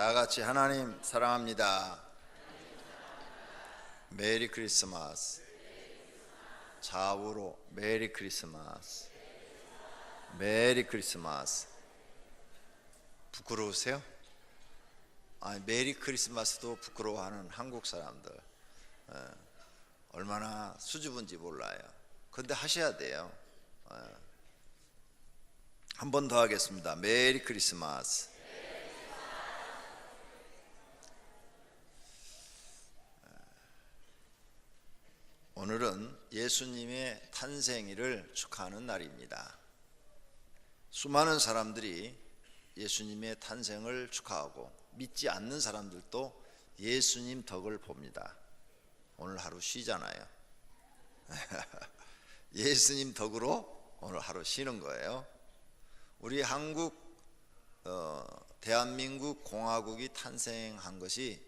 다 같이 하나님 사랑합니다. 메리 크리스마스. 좌우로 메리 크리스마스. 메리 크리스마스. 부끄러우세요? 아니, 메리 크리스마스도 부끄러워하는 한국 사람들 얼마나 수줍은지 몰라요. 근데 하셔야 돼요. 한 번 더 하겠습니다. 메리 크리스마스. 오늘은 예수님의 탄생일을 축하하는 날입니다. 수많은 사람들이 예수님의 탄생을 축하하고 믿지 않는 사람들도 예수님 덕을 봅니다. 오늘 하루 쉬잖아요. 예수님 덕으로 오늘 하루 쉬는 거예요. 우리 한국 대한민국 공화국이 탄생한 것이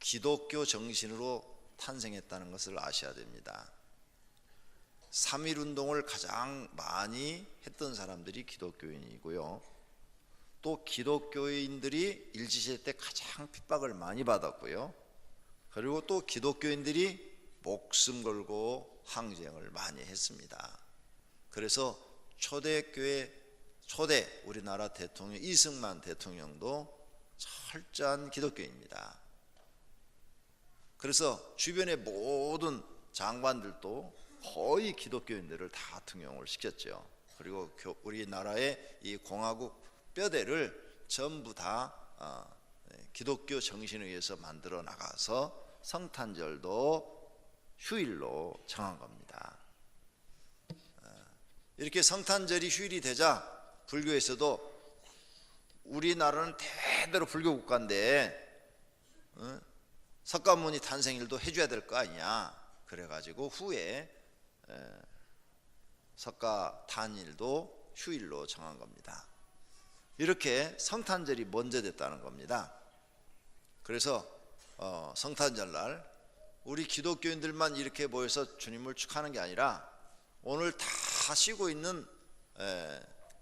기독교 정신으로 탄생했다는 것을 아셔야 됩니다. 3.1운동을 가장 많이 했던 사람들이 기독교인이고요. 또 기독교인들이 일제시대 때 가장 핍박을 많이 받았고요. 그리고 또 기독교인들이 목숨 걸고 항쟁을 많이 했습니다. 그래서 초대 우리나라 대통령 이승만 대통령도 철저한 기독교인입니다. 그래서 주변의 모든 장관들도 거의 기독교인들을 다 등용을 시켰죠. 그리고 우리나라의 이 공화국 뼈대를 전부 다 기독교 정신에 의해서 만들어 나가서 성탄절도 휴일로 정한 겁니다. 이렇게 성탄절이 휴일이 되자 불교에서도 우리나라는 대대로 불교 국가인데 석가모니 탄생일도 해줘야 될 거 아니냐. 그래가지고 후에 석가 탄일도 휴일로 정한 겁니다. 이렇게 성탄절이 먼저 됐다는 겁니다. 그래서 성탄절날 우리 기독교인들만 이렇게 모여서 주님을 축하하는 게 아니라 오늘 다 쉬고 있는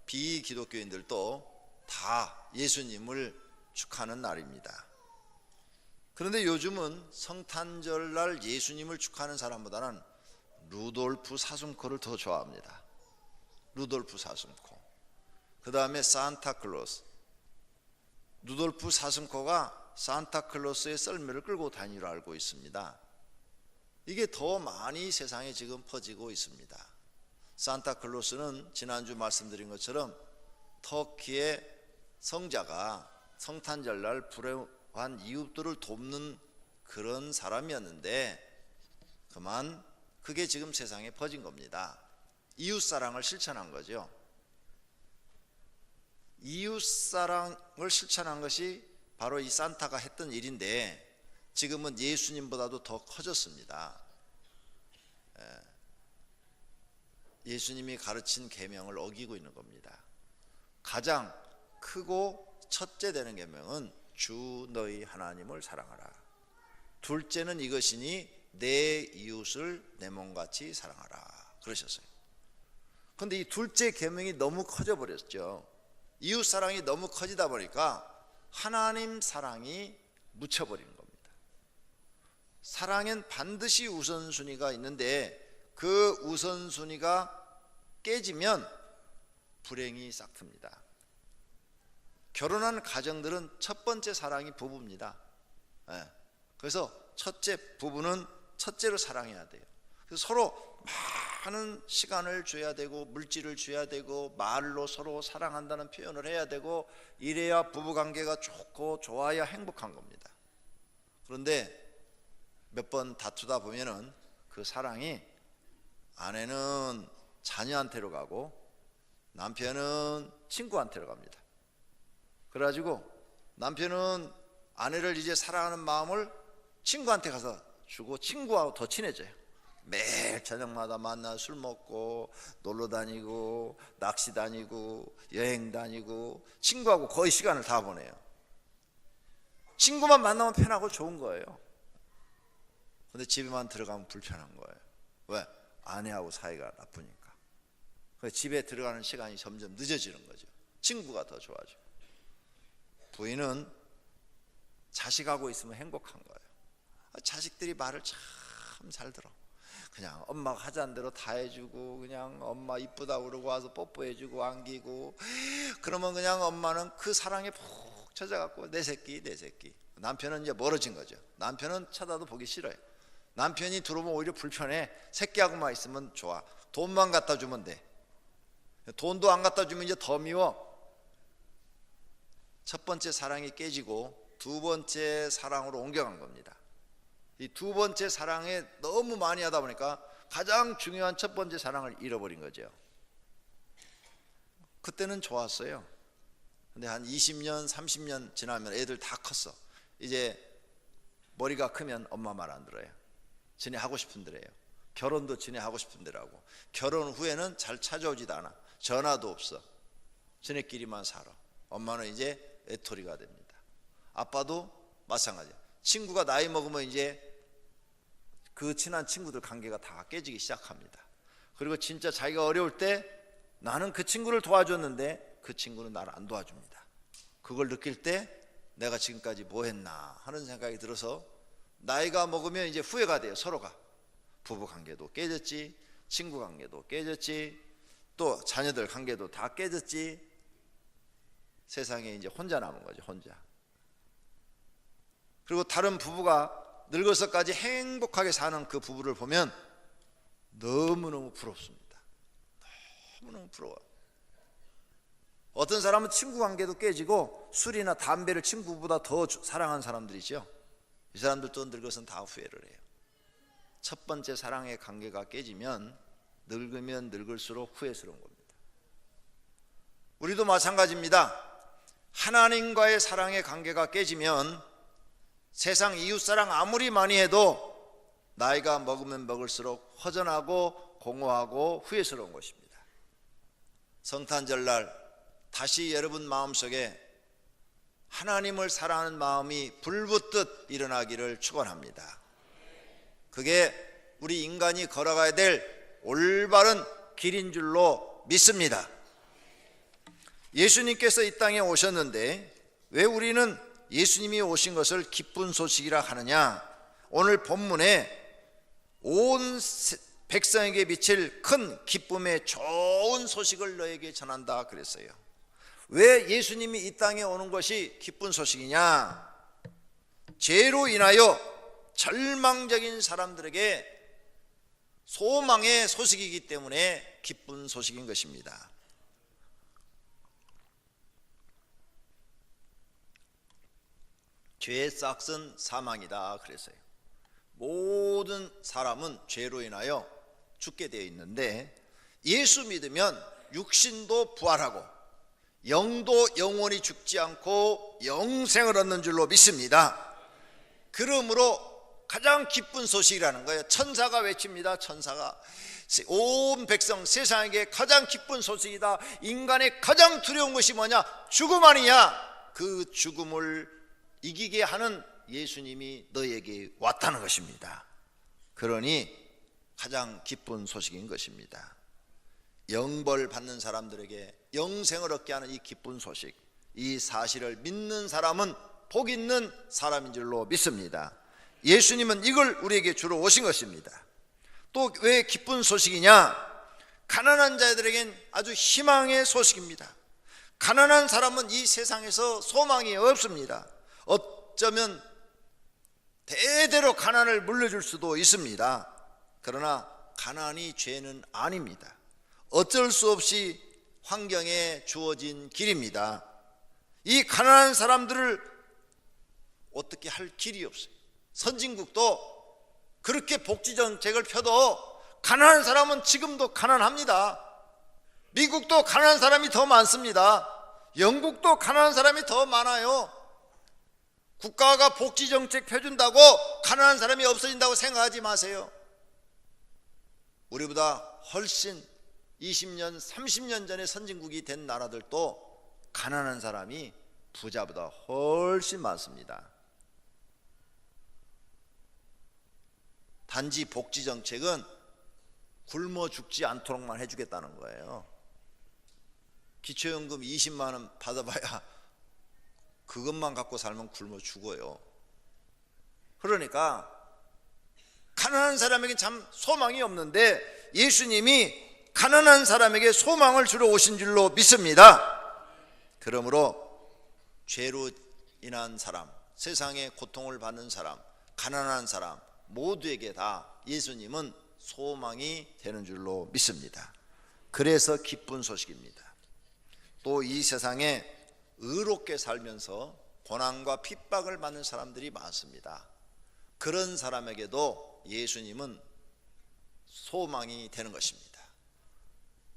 비기독교인들도 다 예수님을 축하하는 날입니다. 그런데 요즘은 성탄절날 예수님을 축하하는 사람보다는 루돌프 사슴코를 더 좋아합니다. 루돌프 사슴코. 그 다음에 산타클로스. 루돌프 사슴코가 산타클로스의 썰매를 끌고 다니기로 알고 있습니다. 이게 더 많이 세상에 지금 퍼지고 있습니다. 산타클로스는 지난주 말씀드린 것처럼 터키의 성자가 성탄절날 불행한 이웃들을 돕는 그런 사람이었는데 그만 그게 지금 세상에 퍼진 겁니다. 이웃사랑을 실천한 거죠. 이웃사랑을 실천한 것이 바로 이 산타가 했던 일인데 지금은 예수님보다도 더 커졌습니다. 예수님이 가르친 계명을 어기고 있는 겁니다. 가장 크고 첫째 되는 계명은 주 너희 하나님을 사랑하라. 둘째는 이것이니 내 이웃을 내 몸같이 사랑하라 그러셨어요. 그런데 이 둘째 계명이 너무 커져 버렸죠. 이웃 사랑이 너무 커지다 보니까 하나님 사랑이 묻혀버리는 겁니다. 사랑엔 반드시 우선순위가 있는데 그 우선순위가 깨지면 불행이 싹틉니다. 결혼한 가정들은 첫 번째 사랑이 부부입니다. 그래서 첫째 부부는 첫째로 사랑해야 돼요. 그래서 서로 많은 시간을 줘야 되고 물질을 줘야 되고 말로 서로 사랑한다는 표현을 해야 되고 이래야 부부관계가 좋고 좋아야 행복한 겁니다. 그런데 몇 번 다투다 보면은 그 사랑이 아내는 자녀한테로 가고 남편은 친구한테로 갑니다. 그래가지고 남편은 아내를 이제 사랑하는 마음을 친구한테 가서 주고 친구하고 더 친해져요. 매일 저녁마다 만나 술 먹고 놀러 다니고 낚시 다니고 여행 다니고 친구하고 거의 시간을 다 보내요. 친구만 만나면 편하고 좋은 거예요. 근데 집에만 들어가면 불편한 거예요. 왜? 아내하고 사이가 나쁘니까. 그래서 집에 들어가는 시간이 점점 늦어지는 거죠. 친구가 더 좋아져. 부인은 자식하고 있으면 행복한 거예요. 자식들이 말을 참 잘 들어. 그냥 엄마가 하자는 대로 다 해주고, 그냥 엄마 이쁘다 그러고 와서 뽀뽀해주고 안기고, 그러면 그냥 엄마는 그 사랑에 푹 젖어갖고 내 새끼 내 새끼. 남편은 이제 멀어진 거죠. 남편은 쳐다도 보기 싫어요. 남편이 들어오면 오히려 불편해. 새끼하고만 있으면 좋아. 돈만 갖다 주면 돼. 돈도 안 갖다 주면 이제 더 미워. 첫 번째 사랑이 깨지고 두 번째 사랑으로 옮겨간 겁니다. 이 두 번째 사랑에 너무 많이 하다 보니까 가장 중요한 첫 번째 사랑을 잃어버린 거죠. 그때는 좋았어요. 근데 한 20년 30년 지나면 애들 다 컸어. 이제 머리가 크면 엄마 말 안 들어요. 지네 하고 싶은 대로 해요. 결혼도 지네 하고 싶은 대로 하고, 결혼 후에는 잘 찾아오지도 않아. 전화도 없어. 지네끼리만 살아. 엄마는 이제 외톨이가 됩니다. 아빠도 마찬가지야. 친구가 나이 먹으면 이제 그 친한 친구들 관계가 다 깨지기 시작합니다. 그리고 진짜 자기가 어려울 때 나는 그 친구를 도와줬는데 그 친구는 나를 안 도와줍니다. 그걸 느낄 때 내가 지금까지 뭐 했나 하는 생각이 들어서 나이가 먹으면 이제 후회가 돼요. 서로가. 부부 관계도 깨졌지, 친구 관계도 깨졌지, 또 자녀들 관계도 다 깨졌지. 세상에 이제 혼자 남은 거죠. 혼자. 그리고 다른 부부가 늙어서까지 행복하게 사는 그 부부를 보면 너무너무 부럽습니다. 너무너무 부러워요. 어떤 사람은 친구 관계도 깨지고 술이나 담배를 친구보다 더 사랑하는 사람들이죠. 이 사람들도 늙어서는 다 후회를 해요. 첫 번째 사랑의 관계가 깨지면 늙으면 늙을수록 후회스러운 겁니다. 우리도 마찬가지입니다. 하나님과의 사랑의 관계가 깨지면 세상 이웃사랑 아무리 많이 해도 나이가 먹으면 먹을수록 허전하고 공허하고 후회스러운 것입니다. 성탄절날 다시 여러분 마음속에 하나님을 사랑하는 마음이 불붙듯 일어나기를 축원합니다. 그게 우리 인간이 걸어가야 될 올바른 길인 줄로 믿습니다. 예수님께서 이 땅에 오셨는데 왜 우리는 예수님이 오신 것을 기쁜 소식이라 하느냐? 오늘 본문에 온 백성에게 비칠 큰 기쁨의 좋은 소식을 너에게 전한다 그랬어요. 왜 예수님이 이 땅에 오는 것이 기쁜 소식이냐? 죄로 인하여 절망적인 사람들에게 소망의 소식이기 때문에 기쁜 소식인 것입니다. 죄의 싹은 사망이다 그랬어요. 모든 사람은 죄로 인하여 죽게 되어 있는데 예수 믿으면 육신도 부활하고 영도 영원히 죽지 않고 영생을 얻는 줄로 믿습니다. 그러므로 가장 기쁜 소식이라는 거예요. 천사가 외칩니다. 천사가 온 백성 세상에게 가장 기쁜 소식이다. 인간의 가장 두려운 것이 뭐냐? 죽음 아니냐? 그 죽음을 이기게 하는 예수님이 너에게 왔다는 것입니다. 그러니 가장 기쁜 소식인 것입니다. 영벌 받는 사람들에게 영생을 얻게 하는 이 기쁜 소식, 이 사실을 믿는 사람은 복 있는 사람인 줄로 믿습니다. 예수님은 이걸 우리에게 주러 오신 것입니다. 또 왜 기쁜 소식이냐? 가난한 자들에겐 아주 희망의 소식입니다. 가난한 사람은 이 세상에서 소망이 없습니다. 어쩌면 대대로 가난을 물려줄 수도 있습니다. 그러나 가난이 죄는 아닙니다. 어쩔 수 없이 환경에 주어진 길입니다. 이 가난한 사람들을 어떻게 할 길이 없어요. 선진국도 그렇게 복지 정책을 펴도 가난한 사람은 지금도 가난합니다. 미국도 가난한 사람이 더 많습니다. 영국도 가난한 사람이 더 많아요. 국가가 복지 정책 펴준다고 가난한 사람이 없어진다고 생각하지 마세요. 우리보다 훨씬 20년, 30년 전에 선진국이 된 나라들도 가난한 사람이 부자보다 훨씬 많습니다. 단지 복지 정책은 굶어 죽지 않도록만 해주겠다는 거예요. 기초연금 20만 원 받아봐야 그것만 갖고 살면 굶어 죽어요. 그러니까 가난한 사람에게 참 소망이 없는데 예수님이 가난한 사람에게 소망을 주러 오신 줄로 믿습니다. 그러므로 죄로 인한 사람, 세상에 고통을 받는 사람, 가난한 사람 모두에게 다 예수님은 소망이 되는 줄로 믿습니다. 그래서 기쁜 소식입니다. 또 이 세상에 의롭게 살면서 고난과 핍박을 받는 사람들이 많습니다. 그런 사람에게도 예수님은 소망이 되는 것입니다.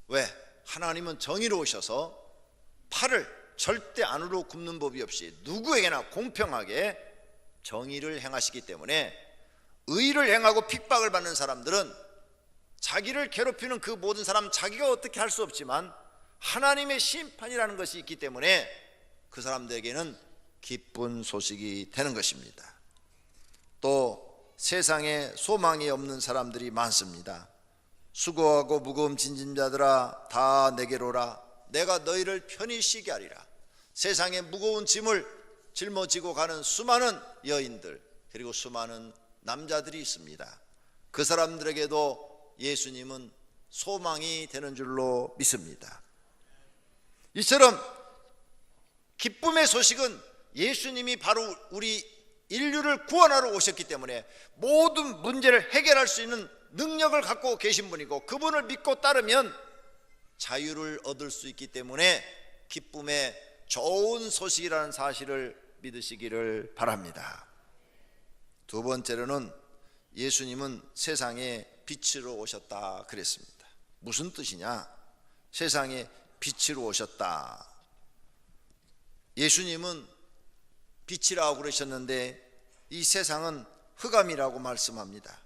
왜? 하나님은 정의로우셔서 팔을 절대 안으로 굽는 법이 없이 누구에게나 공평하게 정의를 행하시기 때문에 의를 행하고 핍박을 받는 사람들은 자기를 괴롭히는 그 모든 사람 자기가 어떻게 할 수 없지만 하나님의 심판이라는 것이 있기 때문에 그 사람들에게는 기쁜 소식이 되는 것입니다. 또 세상에 소망이 없는 사람들이 많습니다. 수고하고 무거운 짐진 자들아 다 내게로 오라. 내가 너희를 편히 쉬게 하리라. 세상에 무거운 짐을 짊어지고 가는 수많은 여인들 그리고 수많은 남자들이 있습니다. 그 사람들에게도 예수님은 소망이 되는 줄로 믿습니다. 이처럼 기쁨의 소식은 예수님이 바로 우리 인류를 구원하러 오셨기 때문에 모든 문제를 해결할 수 있는 능력을 갖고 계신 분이고 그분을 믿고 따르면 자유를 얻을 수 있기 때문에 기쁨의 좋은 소식이라는 사실을 믿으시기를 바랍니다. 두 번째로는 예수님은 세상에 빛으로 오셨다 그랬습니다. 무슨 뜻이냐? 세상에 빛으로 오셨다. 예수님은 빛이라고 그러셨는데 이 세상은 흑암이라고 말씀합니다.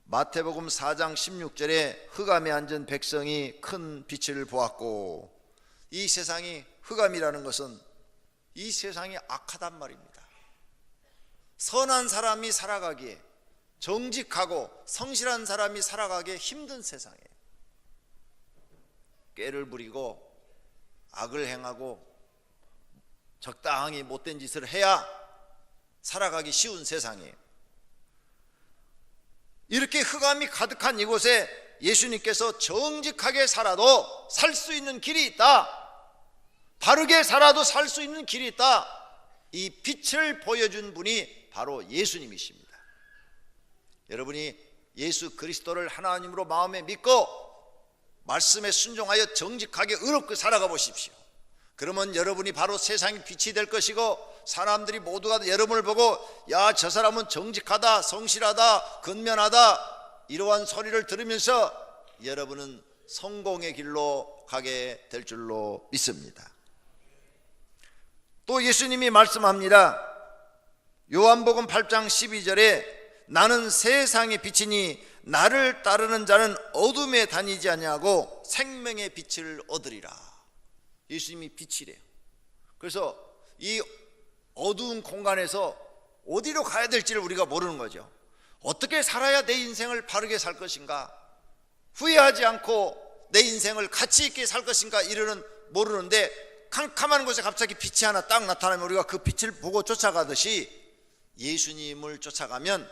마태복음 4장 16절에 흑암에 앉은 백성이 큰 빛을 보았고, 이 세상이 흑암이라는 것은 이 세상이 악하단 말입니다. 선한 사람이 살아가기에, 정직하고 성실한 사람이 살아가기에 힘든 세상이에요. 꾀를 부리고 악을 행하고 적당히 못된 짓을 해야 살아가기 쉬운 세상이에요. 이렇게 흑암이 가득한 이곳에 예수님께서 정직하게 살아도 살 수 있는 길이 있다, 바르게 살아도 살 수 있는 길이 있다, 이 빛을 보여준 분이 바로 예수님이십니다. 여러분이 예수 그리스도를 하나님으로 마음에 믿고 말씀에 순종하여 정직하게 의롭게 살아가 보십시오. 그러면 여러분이 바로 세상의 빛이 될 것이고, 사람들이 모두가 여러분을 보고 야, 저 사람은 정직하다, 성실하다, 근면하다, 이러한 소리를 들으면서 여러분은 성공의 길로 가게 될 줄로 믿습니다. 또 예수님이 말씀합니다. 요한복음 8장 12절에 나는 세상의 빛이니 나를 따르는 자는 어둠에 다니지 아니하고 생명의 빛을 얻으리라. 예수님이 빛이래요. 그래서 이 어두운 공간에서 어디로 가야 될지를 우리가 모르는 거죠. 어떻게 살아야 내 인생을 바르게 살 것인가, 후회하지 않고 내 인생을 가치 있게 살 것인가, 이러는 모르는데 캄캄한 곳에 갑자기 빛이 하나 딱 나타나면 우리가 그 빛을 보고 쫓아가듯이 예수님을 쫓아가면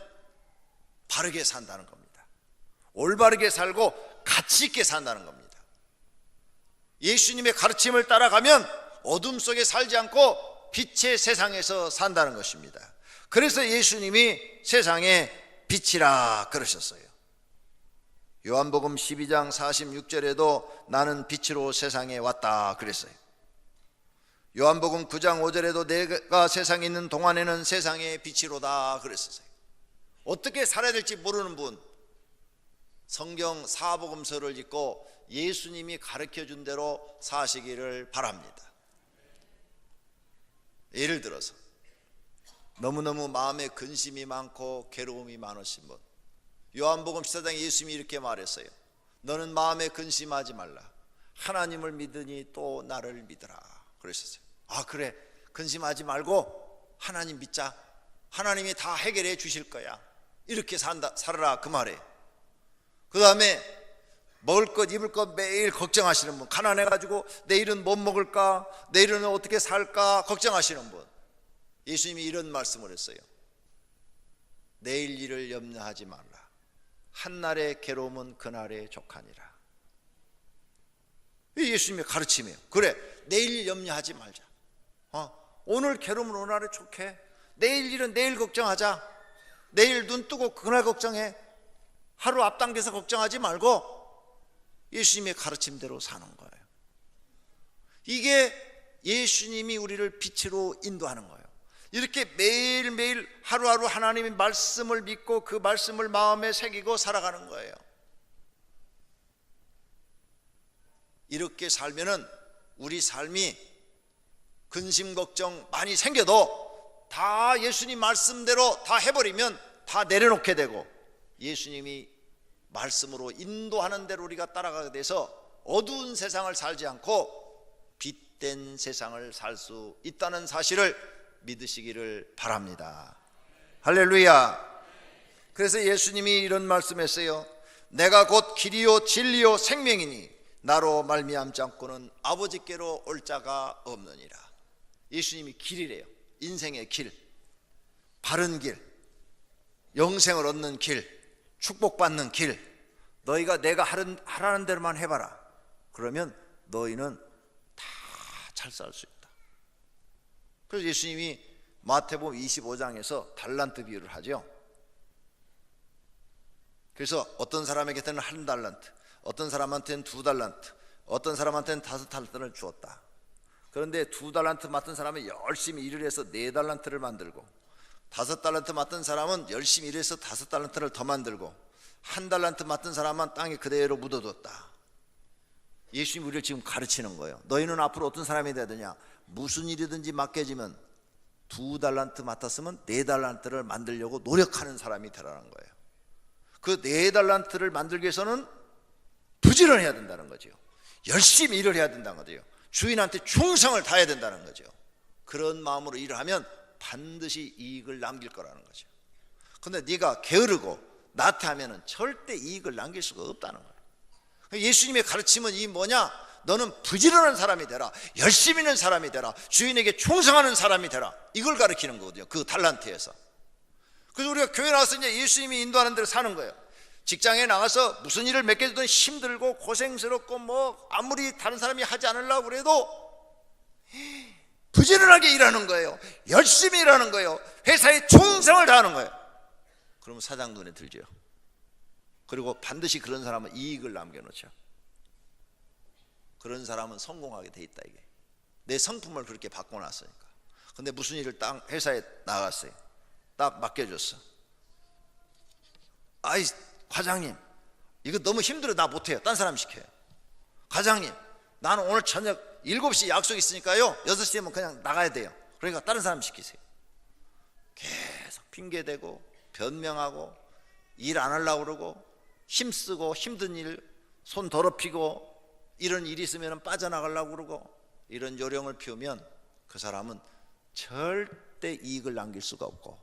바르게 산다는 겁니다. 올바르게 살고 가치 있게 산다는 겁니다. 예수님의 가르침을 따라가면 어둠 속에 살지 않고 빛의 세상에서 산다는 것입니다. 그래서 예수님이 세상의 빛이라 그러셨어요. 요한복음 12장 46절에도 나는 빛으로 세상에 왔다 그랬어요. 요한복음 9장 5절에도 내가 세상에 있는 동안에는 세상의 빛이로다 그랬어요. 어떻게 살아야 될지 모르는 분, 성경 사복음서를 읽고 예수님이 가르쳐준 대로 사시기를 바랍니다. 예를 들어서 너무너무 마음에 근심이 많고 괴로움이 많으신 분, 요한복음 14장에 예수님이 이렇게 말했어요. 너는 마음에 근심하지 말라. 하나님을 믿으니 또 나를 믿으라 그러셨어요. 아, 그래, 근심하지 말고 하나님 믿자. 하나님이 다 해결해 주실 거야. 이렇게 살아라 그 말이에요. 그 다음에 먹을 것 입을 것 매일 걱정하시는 분, 가난해가지고 내일은 못 먹을까, 내일은 어떻게 살까 걱정하시는 분, 예수님이 이런 말씀을 했어요. 내일 일을 염려하지 말라. 한날의 괴로움은 그날의 족하니라. 이 예수님의 가르침이에요. 그래, 내일 염려하지 말자. 오늘 괴로움은 오늘에 족해. 내일 일은 내일 걱정하자. 내일 눈 뜨고 그날 걱정해. 하루 앞당겨서 걱정하지 말고 예수님의 가르침대로 사는 거예요. 이게 예수님이 우리를 빛으로 인도하는 거예요. 이렇게 매일매일 하루하루 하나님의 말씀을 믿고 그 말씀을 마음에 새기고 살아가는 거예요. 이렇게 살면은 우리 삶이 근심 걱정 많이 생겨도 다 예수님 말씀대로 다 해버리면 다 내려놓게 되고 예수님이 말씀으로 인도하는 대로 우리가 따라가게 돼서 어두운 세상을 살지 않고 빛된 세상을 살 수 있다는 사실을 믿으시기를 바랍니다. 할렐루야. 그래서 예수님이 이런 말씀했어요. 내가 곧 길이요 진리요 생명이니 나로 말미암지 않고는 아버지께로 올 자가 없느니라. 예수님이 길이래요. 인생의 길, 바른 길, 영생을 얻는 길, 축복받는 길. 너희가 내가 하라는 대로만 해봐라. 그러면 너희는 다 잘 살 수 있다. 그래서 예수님이 마태복음 25장에서 달란트 비유를 하죠. 그래서 어떤 사람에게는 1달란트, 어떤 사람한테는 2달란트, 어떤 사람한테는 5달란트를 주었다. 그런데 2달란트 맡은 사람은 열심히 일을 해서 4달란트를 만들고, 5달란트 맡은 사람은 열심히 일해서 5달란트를 더 만들고, 1달란트 맡은 사람은 땅에 그대로 묻어뒀다. 예수님이 우리를 지금 가르치는 거예요. 너희는 앞으로 어떤 사람이 돼야 되냐? 무슨 일이든지 맡겨지면 2달란트 맡았으면 4달란트를 만들려고 노력하는 사람이 되라는 거예요. 그 4달란트를 만들기 위해서는 부지런해야 된다는 거죠. 열심히 일을 해야 된다는 거죠. 주인한테 충성을 다해야 된다는 거죠. 그런 마음으로 일을 하면 반드시 이익을 남길 거라는 거죠. 그런데 네가 게으르고 나태하면 절대 이익을 남길 수가 없다는 거예요. 예수님의 가르침은 이 뭐냐? 너는 부지런한 사람이 되라. 열심히 있는 사람이 되라. 주인에게 충성하는 사람이 되라. 이걸 가르치는 거거든요. 그 달란트에서. 그래서 우리가 교회 나와서 이제 예수님이 인도하는 대로 사는 거예요. 직장에 나가서 무슨 일을 맡겨주든 힘들고 고생스럽고 뭐 아무리 다른 사람이 하지 않으려고 그래도 부지런하게 일하는 거예요. 열심히 일하는 거예요. 회사에 충성을 다하는 거예요. 그러면 사장 눈에 들죠. 그리고 반드시 그런 사람은 이익을 남겨놓죠. 그런 사람은 성공하게 돼 있다. 이게 내 성품을 그렇게 바꿔놨으니까. 근데 무슨 일을 딱 회사에 나갔어요. 딱 맡겨줬어. 아이 과장님, 이거 너무 힘들어. 나 못해요. 딴 사람 시켜요. 과장님, 나는 오늘 저녁 7시 약속 있으니까요 6시에면 그냥 나가야 돼요. 그러니까 다른 사람 시키세요. 계속 핑계대고 변명하고 일 안 하려고 그러고 힘쓰고 힘든 일 손 더럽히고 이런 일이 있으면 빠져나가려고 그러고 이런 요령을 피우면 그 사람은 절대 이익을 남길 수가 없고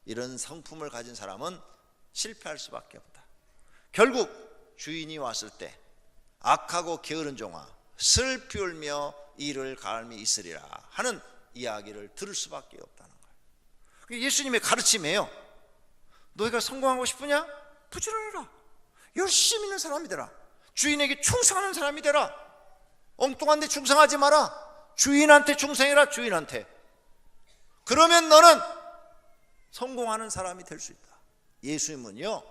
이런 성품을 가진 사람은 실패할 수밖에 없다. 결국 주인이 왔을 때 악하고 게으른 종아 슬피 울며 이를 갈미 있으리라 하는 이야기를 들을 수밖에 없다는 거예요. 그게 예수님의 가르침이에요. 너희가 성공하고 싶으냐? 부지런해라. 열심히 있는 사람이 되라. 주인에게 충성하는 사람이 되라. 엉뚱한 데 충성하지 마라. 주인한테 충성해라. 주인한테. 그러면 너는 성공하는 사람이 될 수 있다. 예수님은요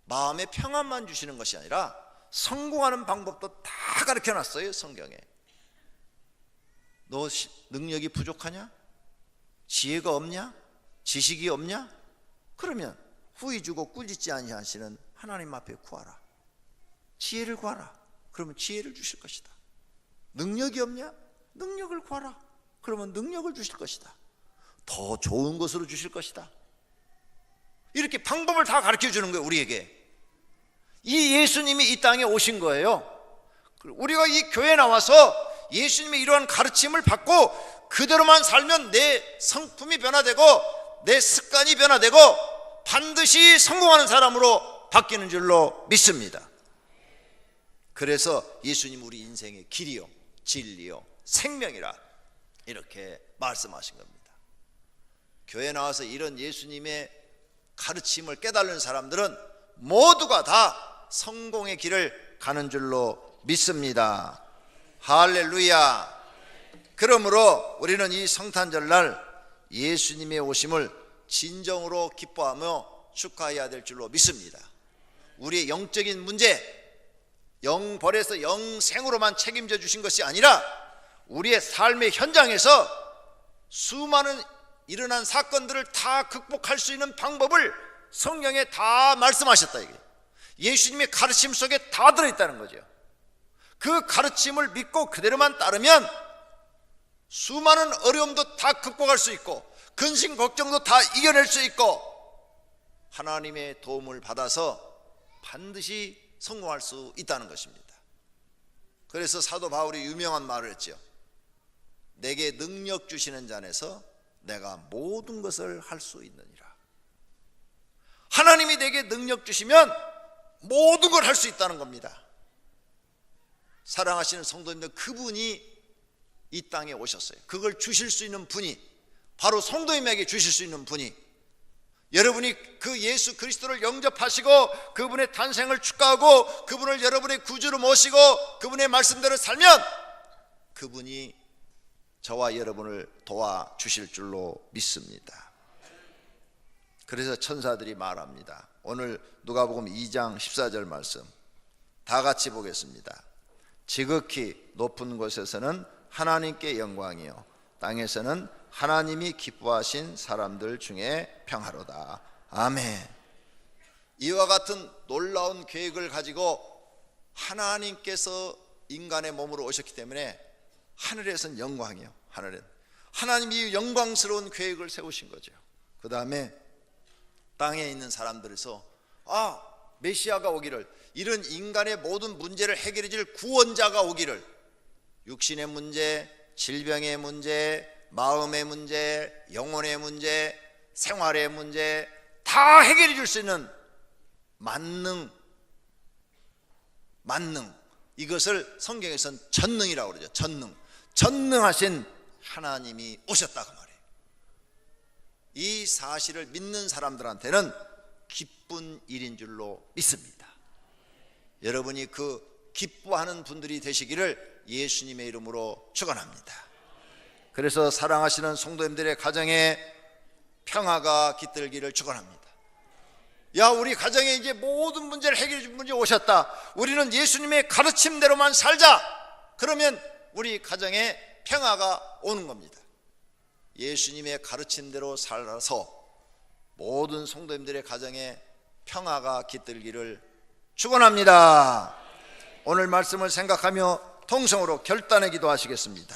마음의 평안만 주시는 것이 아니라 성공하는 방법도 다 가르쳐놨어요. 성경에. 너 능력이 부족하냐? 지혜가 없냐? 지식이 없냐? 그러면 후히 주고 꾸짖지 아니하시는 하나님 앞에 구하라. 지혜를 구하라. 그러면 지혜를 주실 것이다. 능력이 없냐? 능력을 구하라. 그러면 능력을 주실 것이다. 더 좋은 것으로 주실 것이다. 이렇게 방법을 다 가르쳐 주는 거예요. 우리에게. 이 예수님이 이 땅에 오신 거예요. 우리가 이 교회에 나와서 예수님의 이러한 가르침을 받고 그대로만 살면 내 성품이 변화되고 내 습관이 변화되고 반드시 성공하는 사람으로 바뀌는 줄로 믿습니다. 그래서 예수님 우리 인생의 길이요 진리요 생명이라 이렇게 말씀하신 겁니다. 교회 나와서 이런 예수님의 가르침을 깨달은 사람들은 모두가 다 성공의 길을 가는 줄로 믿습니다. 할렐루야. 그러므로 우리는 이 성탄절날 예수님의 오심을 진정으로 기뻐하며 축하해야 될 줄로 믿습니다. 우리의 영적인 문제, 영벌에서 영생으로만 책임져 주신 것이 아니라 우리의 삶의 현장에서 수많은 일어난 사건들을 다 극복할 수 있는 방법을 성경에 다 말씀하셨다. 이게 예수님의 가르침 속에 다 들어있다는 거죠. 그 가르침을 믿고 그대로만 따르면 수많은 어려움도 다 극복할 수 있고 근심 걱정도 다 이겨낼 수 있고 하나님의 도움을 받아서 반드시 성공할 수 있다는 것입니다. 그래서 사도 바울이 유명한 말을 했죠. 내게 능력 주시는 자 안에서 내가 모든 것을 할 수 있느니라. 하나님이 내게 능력 주시면 모든 걸 할 수 있다는 겁니다. 사랑하시는 성도님들, 그분이 이 땅에 오셨어요. 그걸 주실 수 있는 분이, 바로 성도님에게 주실 수 있는 분이, 여러분이 그 예수 그리스도를 영접하시고 그분의 탄생을 축하하고 그분을 여러분의 구주로 모시고 그분의 말씀대로 살면 그분이 저와 여러분을 도와주실 줄로 믿습니다. 그래서 천사들이 말합니다. 오늘 누가복음 2장 14절 말씀 다 같이 보겠습니다. 지극히 높은 곳에서는 하나님께 영광이요 땅에서는 하나님이 기뻐하신 사람들 중에 평화로다. 아멘. 이와 같은 놀라운 계획을 가지고 하나님께서 인간의 몸으로 오셨기 때문에 하늘에서는 영광이요, 하나님이 영광스러운 계획을 세우신 거죠. 그 다음에 땅에 있는 사람들에서 메시아가 오기를, 이런 인간의 모든 문제를 해결해 줄 구원자가 오기를, 육신의 문제, 질병의 문제, 마음의 문제, 영혼의 문제, 생활의 문제 다 해결해 줄 수 있는 만능, 이것을 성경에서는 전능이라고 그러죠. 전능하신 하나님이 오셨다고 말해요. 이 사실을 믿는 사람들한테는 기쁜 일인 줄로 믿습니다. 여러분이 그 기뻐하는 분들이 되시기를 예수님의 이름으로 축원합니다. 그래서 사랑하시는 성도님들의 가정에 평화가 깃들기를 축원합니다. 우리 가정에 이제 모든 문제를 해결해 준 분이 오셨다. 우리는 예수님의 가르침대로만 살자. 그러면 우리 가정에 평화가 오는 겁니다. 예수님의 가르침대로 살아서 모든 성도님들의 가정에 평화가 깃들기를 축원합니다. 오늘 말씀을 생각하며 통성으로 결단의 기도하시겠습니다.